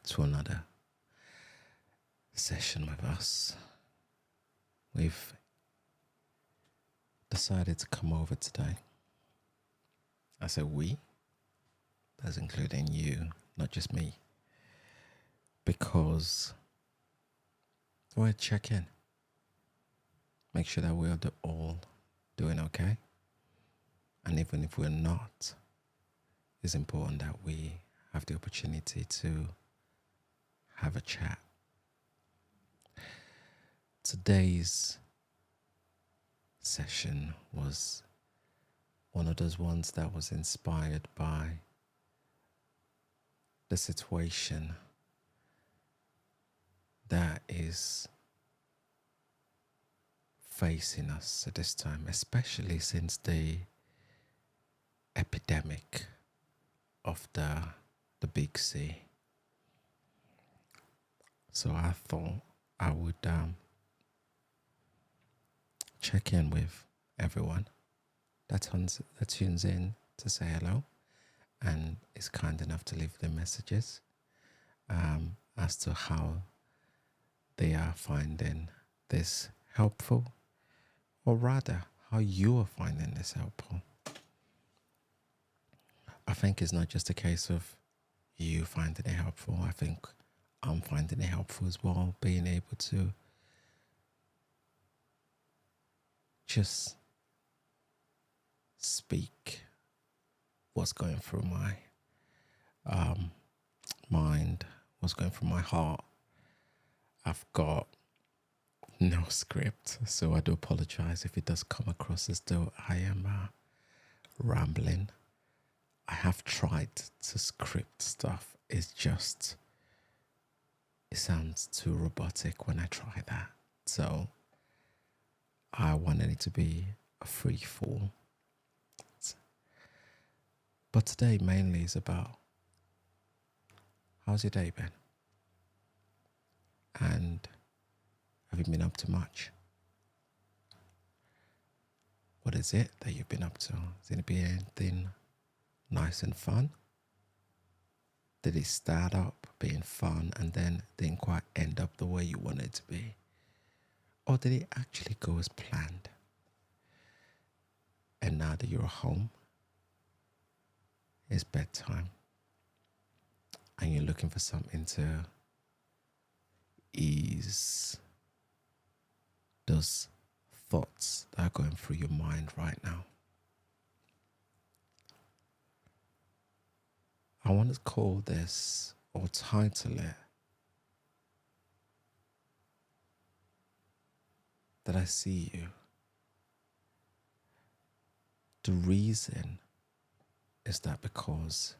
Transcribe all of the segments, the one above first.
to another session with us. We've decided to come over today. I say we, that's including you, not just me, because we'll check in, make sure that we're all doing okay. And even if we're not, it's important that we have the opportunity to have a chat. Today's session was one of those ones that was inspired by the situation that is facing us at this time, especially since the epidemic of the big C. So I thought I would check in with everyone that tunes in to say hello and is kind enough to leave their messages as to how they are finding this helpful, or rather how you are finding this helpful. I think it's not just a case of you finding it helpful. I think I'm finding it helpful as well, being able to just speak what's going through my mind, what's going through my heart. I've got no script, so I do apologize if it does come across as though I am rambling. I have tried to script stuff. It sounds too robotic when I try that. So I wanted it to be a free fall. But today mainly is about how's your day been? And have you been up to much? What is it that you've been up to? Is it been anything nice and fun? Did it start up being fun and then didn't quite end up the way you wanted it to be? Or did it actually go as planned? And now that you're home, it's bedtime, and you're looking for something to ease those thoughts that are going through your mind right now. I want to call this, or title it, that I see you. The reason is that because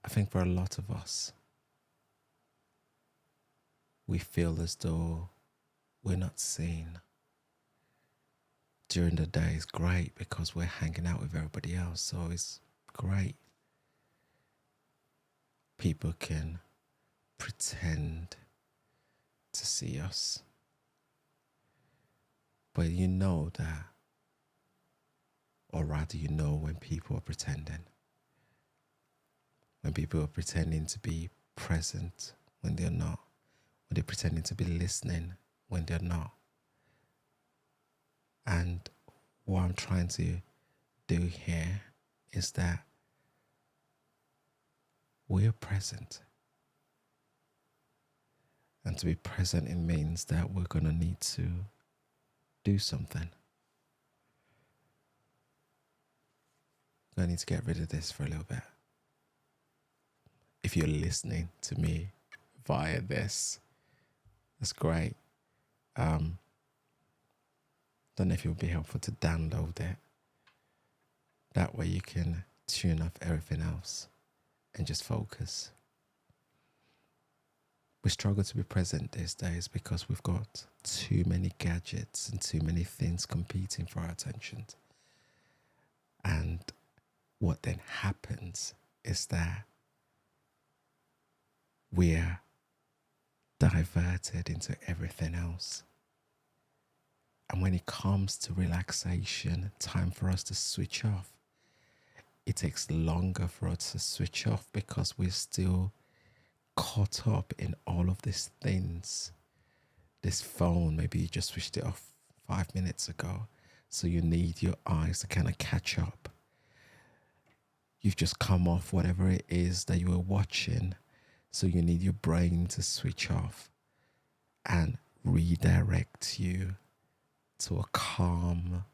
I think for a lot of us, we feel as though we're not seen. During the day is great because we're hanging out with everybody else, so it's great. People can pretend to see us, but you know that, or rather you know when people are pretending. When people are pretending to be present when they're not. When they're pretending to be listening when they're not. And what I'm trying to do here is that we're present. And to be present, it means that we're going to need to do something. I need to get rid of this for a little bit. If you're listening to me via this, that's great. Don't know if it would be helpful to download it. That way you can tune off everything else and just focus. We struggle to be present these days because we've got too many gadgets and too many things competing for our attention. And what then happens is that we're diverted into everything else. And when it comes to relaxation, time for us to switch off, it takes longer for us to switch off because we're still caught up in all of these things. This phone, maybe you just switched it off 5 minutes ago, so you need your eyes to kind of catch up. You've just come off whatever it is that you were watching, so you need your brain to switch off and redirect you to a calm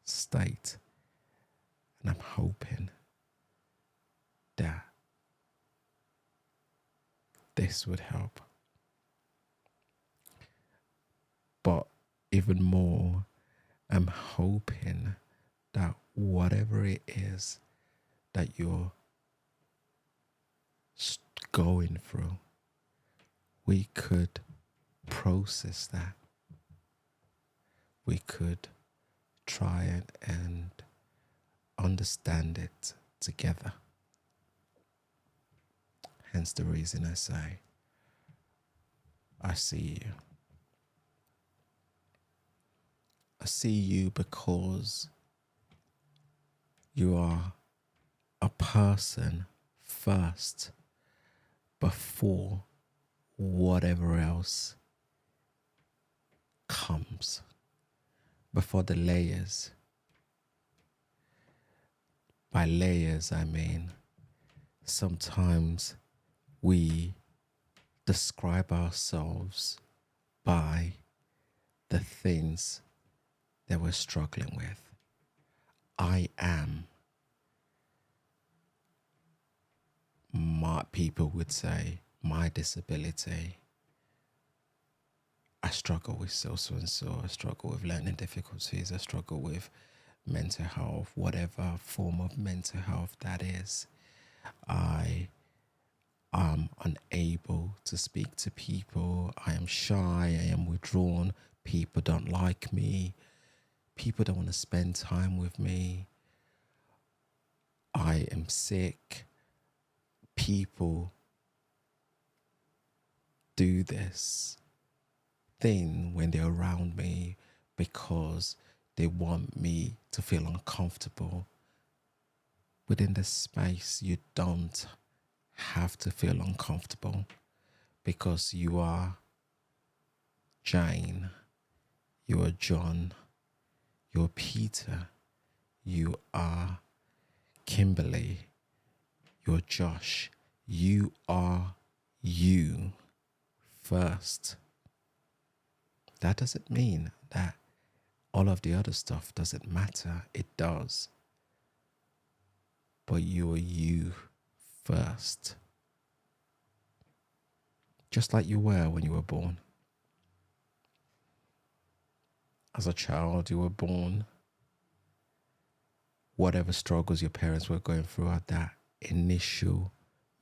state. And I'm hoping that this would help. But even more, I'm hoping that whatever it is that you're going through, we could process that. We could try and understand it together. Hence the reason I say, I see you. I see you because you are a person first before whatever else comes, before the layers. By layers, I mean sometimes we describe ourselves by the things that we're struggling with. I am. People would say, my disability. I struggle with so and so. I struggle with learning difficulties. I struggle with mental health, whatever form of mental health that is. I am unable to speak to people. I am shy. I am withdrawn. People don't like me. People don't want to spend time with me. I am sick. People do this thing when they're around me because they want me to feel uncomfortable. Within the space, you don't have to feel uncomfortable because you are Jane, you are John, you're Peter, you are Kimberly, you're Josh. You are you first. That doesn't mean that all of the other stuff doesn't matter. It does. But you are you first. Just like you were when you were born. As a child, you were born. Whatever struggles your parents were going through at that initial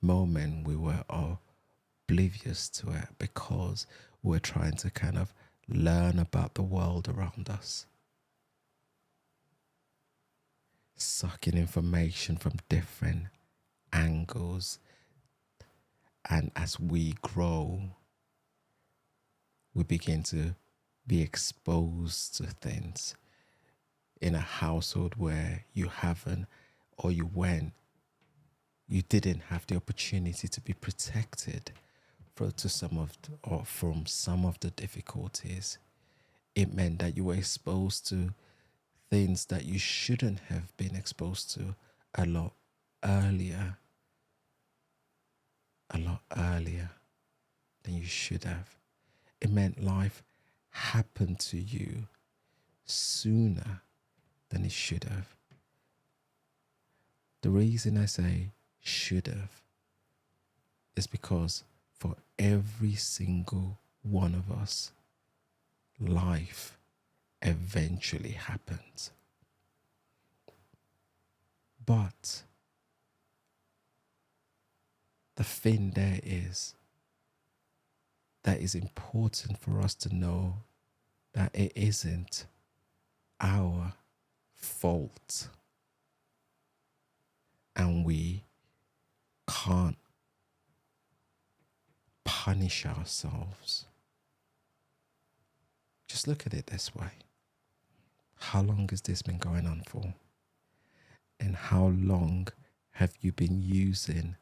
moment, we were oblivious to it because we're trying to kind of learn about the world around us. Sucking information from different angles. And as we grow, we begin to be exposed to things in a household where you haven't, or you didn't have the opportunity to be protected from some of the difficulties. It meant that you were exposed to things that you shouldn't have been exposed to a lot earlier than you should have. It meant life happened to you sooner than it should have. The reason I say should have is because for every single one of us, life eventually happens. But the thing there is that is important for us to know that it isn't our fault. And we can't punish ourselves. Just look at it this way. How long has this been going on for? And how long have you been using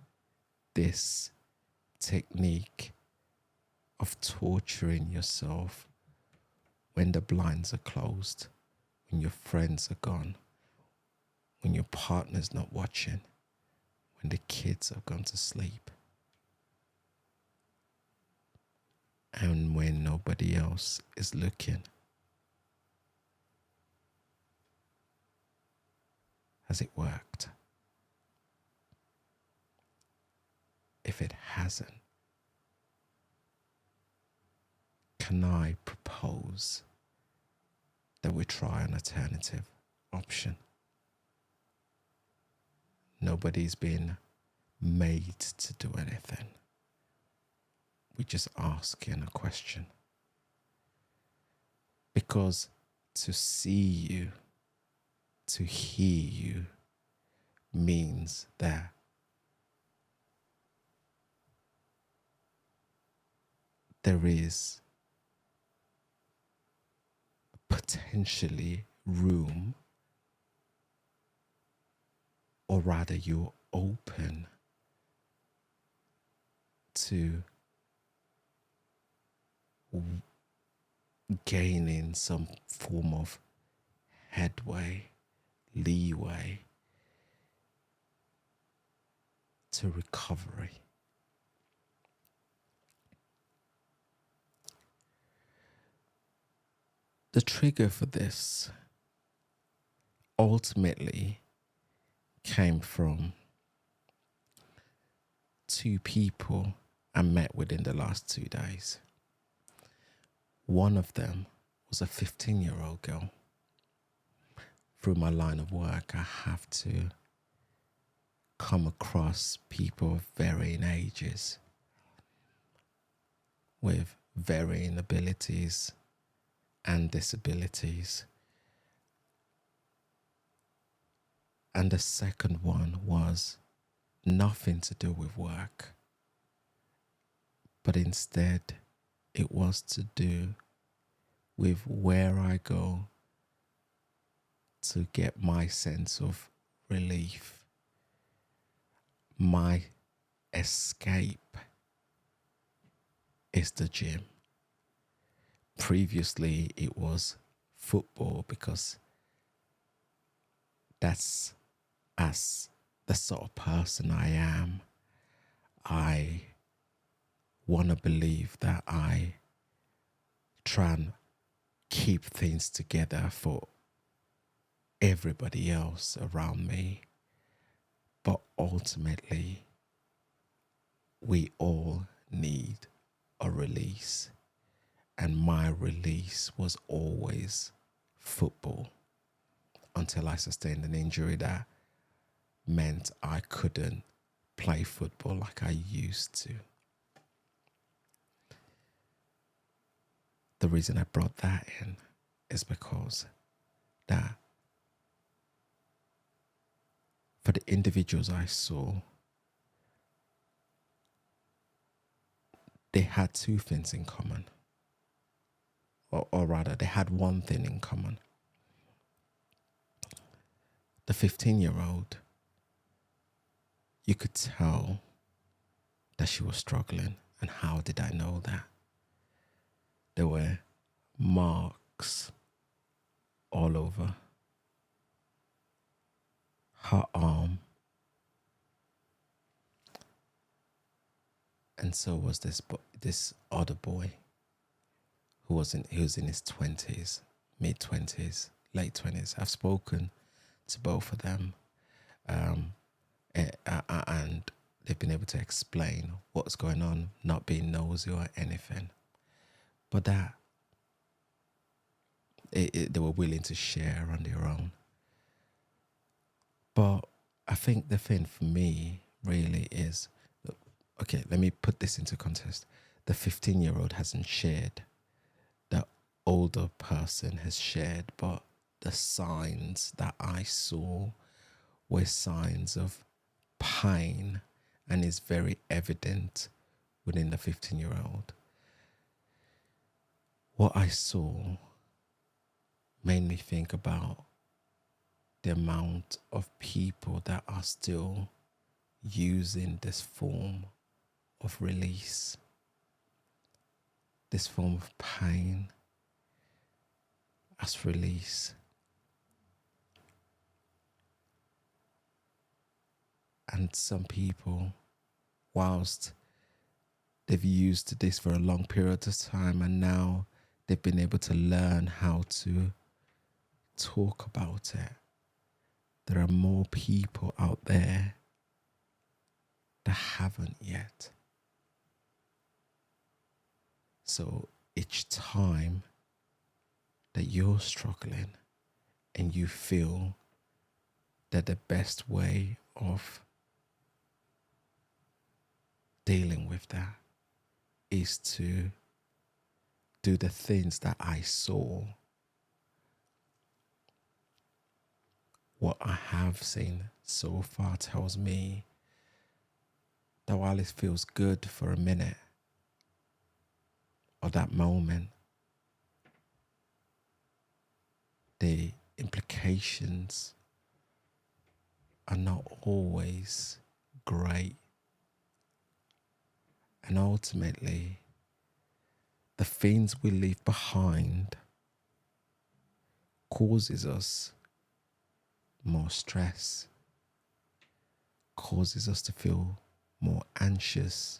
this technique of torturing yourself when the blinds are closed, when your friends are gone, when your partner's not watching, when the kids have gone to sleep, and when nobody else is looking. Has it worked? If it hasn't, can I propose that we try an alternative option? Nobody's been made to do anything. We're just asking a question. Because to see you, to hear you, means that there is potentially room, or rather you're open to gaining some form of headway, leeway to recovery. The trigger for this ultimately came from two people I met within the last 2 days. One of them was a 15-year-old girl. Through my line of work, I have to come across people of varying ages with varying abilities and disabilities. And the second one was nothing to do with work, but instead it was to do with where I go to get my sense of relief, my escape is the gym. Previously, it was football because that's as the sort of person I am. I want to believe that I try and keep things together for everybody else around me. But ultimately, we all need a release. And my release was always football until I sustained an injury that meant I couldn't play football like I used to. The reason I brought that in is because that for the individuals I saw, they had two things in common. Or rather, they had one thing in common. The 15-year-old, you could tell that she was struggling. And how did I know that? There were marks all over her arm. And so was this other boy who was in his 20s, mid-20s, late 20s. I've spoken to both of them, and they've been able to explain what's going on, not being nosy or anything. But that they were willing to share on their own. But I think the thing for me really is, okay, let me put this into context. The 15-year-old hasn't shared. The older person has shared, but the signs that I saw were signs of pain and is very evident within the 15-year-old. What I saw made me think about the amount of people that are still using this form of release, this form of pain as release. And some people, whilst they've used this for a long period of time and now they've been able to learn how to talk about it, there are more people out there that haven't yet. So each time that you're struggling and you feel that the best way of dealing with that is to do the things that I saw, what I have seen so far tells me that while it feels good for a minute or that moment, the implications are not always great. And ultimately, the things we leave behind causes us more stress, causes us to feel more anxious,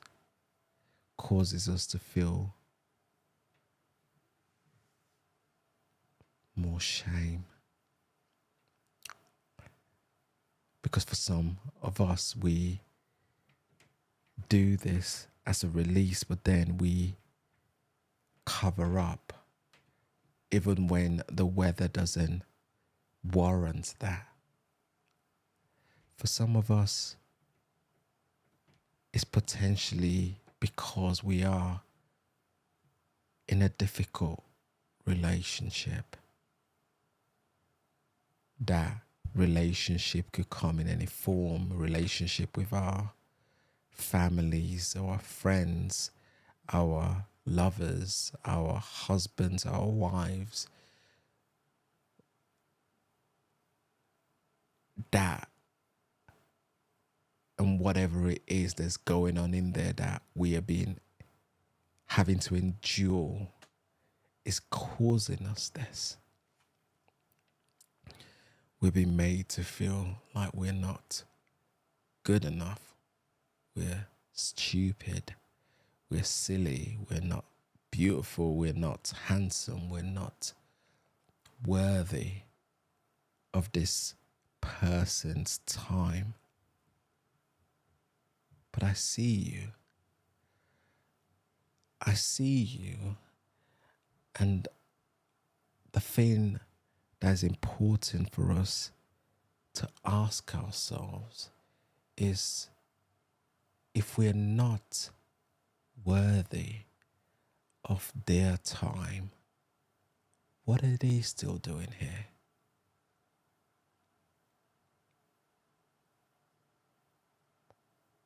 causes us to feel more shame. Because for some of us, we do this as a release, but then we cover up even when the weather doesn't warrant that. For some of us, it's potentially because we are in a difficult relationship. That relationship could come in any form, a relationship with our families, our friends, our lovers, our husbands, our wives. That and whatever it is that's going on in there that we are having to endure is causing us this. We've been made to feel like we're not good enough. We're stupid. We're silly. We're not beautiful. We're not handsome. We're not worthy of this person's time. But I see you. I see you. And the thing that is important for us to ask ourselves is, if we're not worthy of their time, what are they still doing here?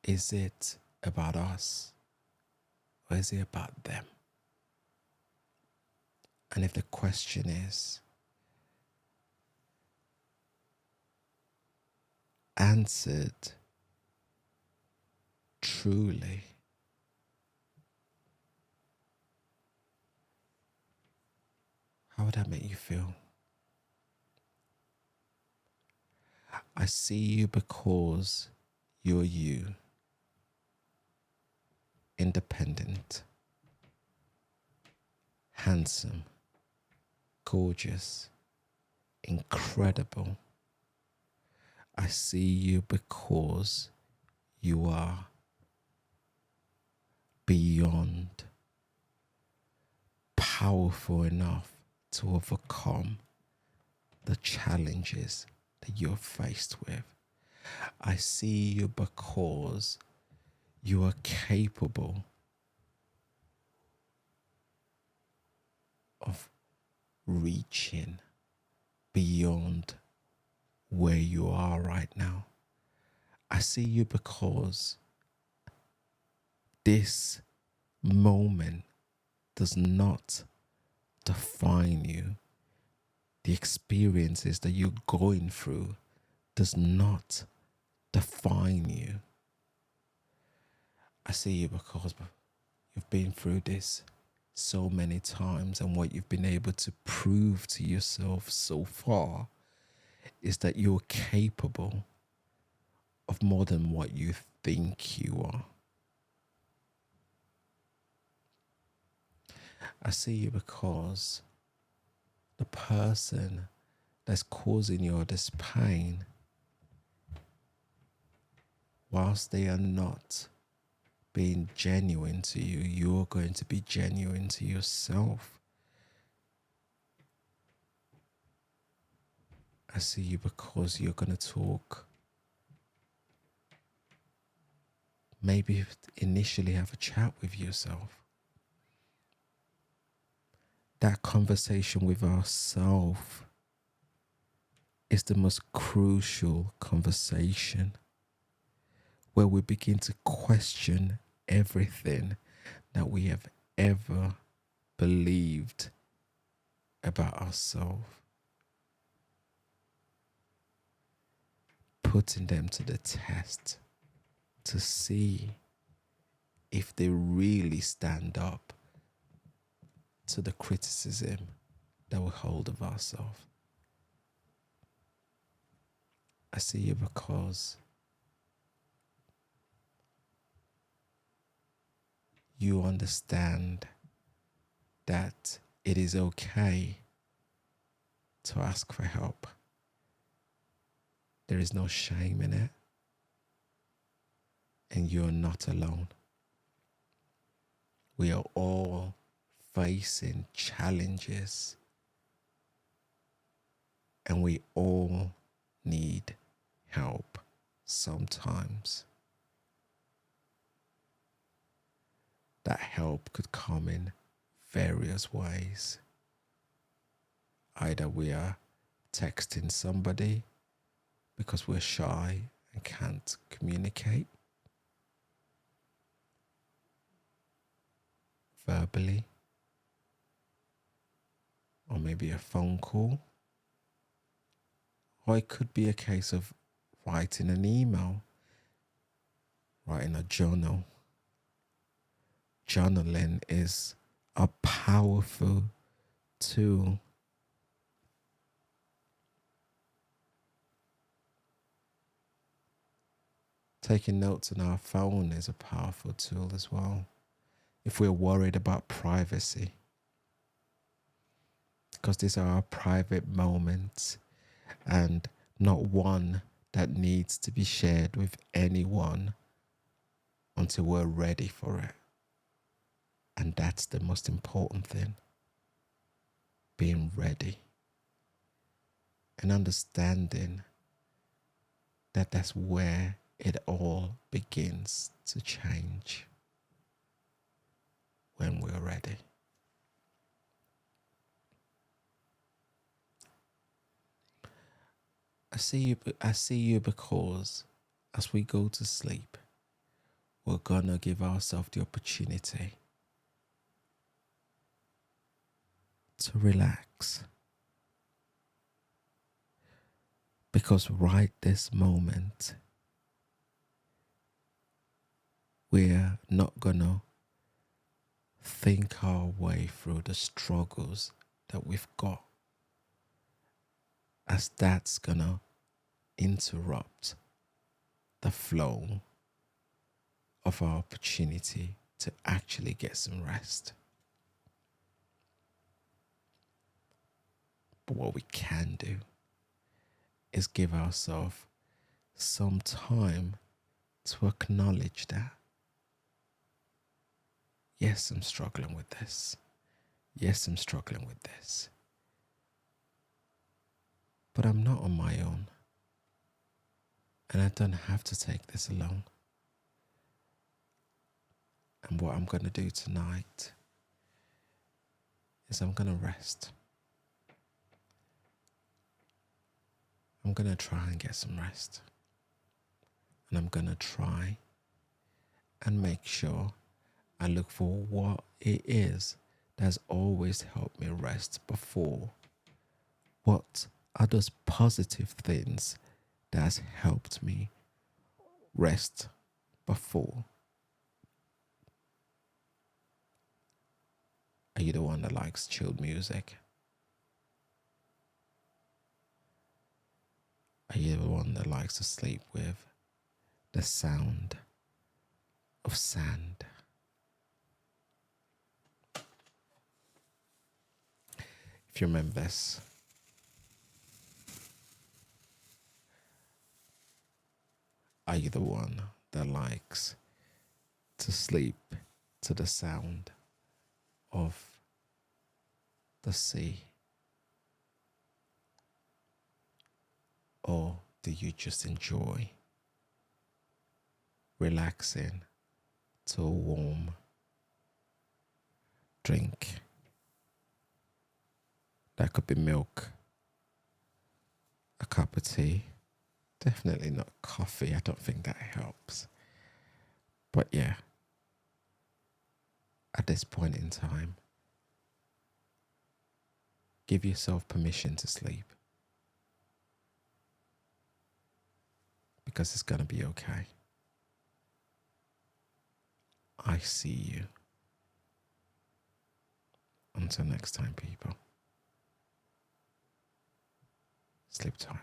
Is it about us or is it about them? And if the question is answered truly, how would that make you feel? I see you because you're you, independent, handsome, gorgeous, incredible. I see you because you are beyond powerful enough to overcome the challenges that you're faced with. I see you because you are capable of reaching beyond where you are right now. I see you because this moment does not define you. The experiences that you're going through does not define you. I see you because you've been through this so many times, and what you've been able to prove to yourself so far is that you're capable of more than what you think you are. I see you because the person that's causing you all this pain, whilst they are not being genuine to you, you're going to be genuine to yourself. I see you because you're going to talk. Maybe initially have a chat with yourself. That conversation with ourselves is the most crucial conversation, where we begin to question everything that we have ever believed about ourselves, putting them to the test to see if they really stand up to the criticism that we hold of ourselves. I see you because you understand that it is okay to ask for help. There is no shame in it, and you're not alone. We are all facing challenges, and we all need help sometimes. That help could come in various ways. Either we are texting somebody because we're shy and can't communicate verbally, or maybe a phone call, or it could be a case of writing an email, writing a journal. Journaling is a powerful tool. Taking notes on our phone is a powerful tool as well, if we're worried about privacy, because these are our private moments and not one that needs to be shared with anyone until we're ready for it. And that's the most important thing, being ready and understanding that that's where it all begins to change, when we're ready. I see you because as we go to sleep, we're gonna give ourselves the opportunity to relax. Because right this moment, we're not gonna think our way through the struggles that we've got, as that's gonna interrupt the flow of our opportunity to actually get some rest. But what we can do is give ourselves some time to acknowledge that, yes, I'm struggling with this. Yes, I'm struggling with this. But I'm not on my own. And I don't have to take this alone. And what I'm going to do tonight is I'm going to rest. I'm going to try and get some rest. And I'm going to try and make sure I look for what it is that's always helped me rest before. What are those positive things that's helped me rest before? Are you the one that likes chilled music? Are you the one that likes to sleep with the sound of sand? If you remember this, are you the one that likes to sleep to the sound of the sea? Or do you just enjoy relaxing to a warm drink? That could be milk, a cup of tea, definitely not coffee. I don't think that helps. But yeah, at this point in time, give yourself permission to sleep, because it's going to be okay. I see you. Until next time, people. Sleep tight.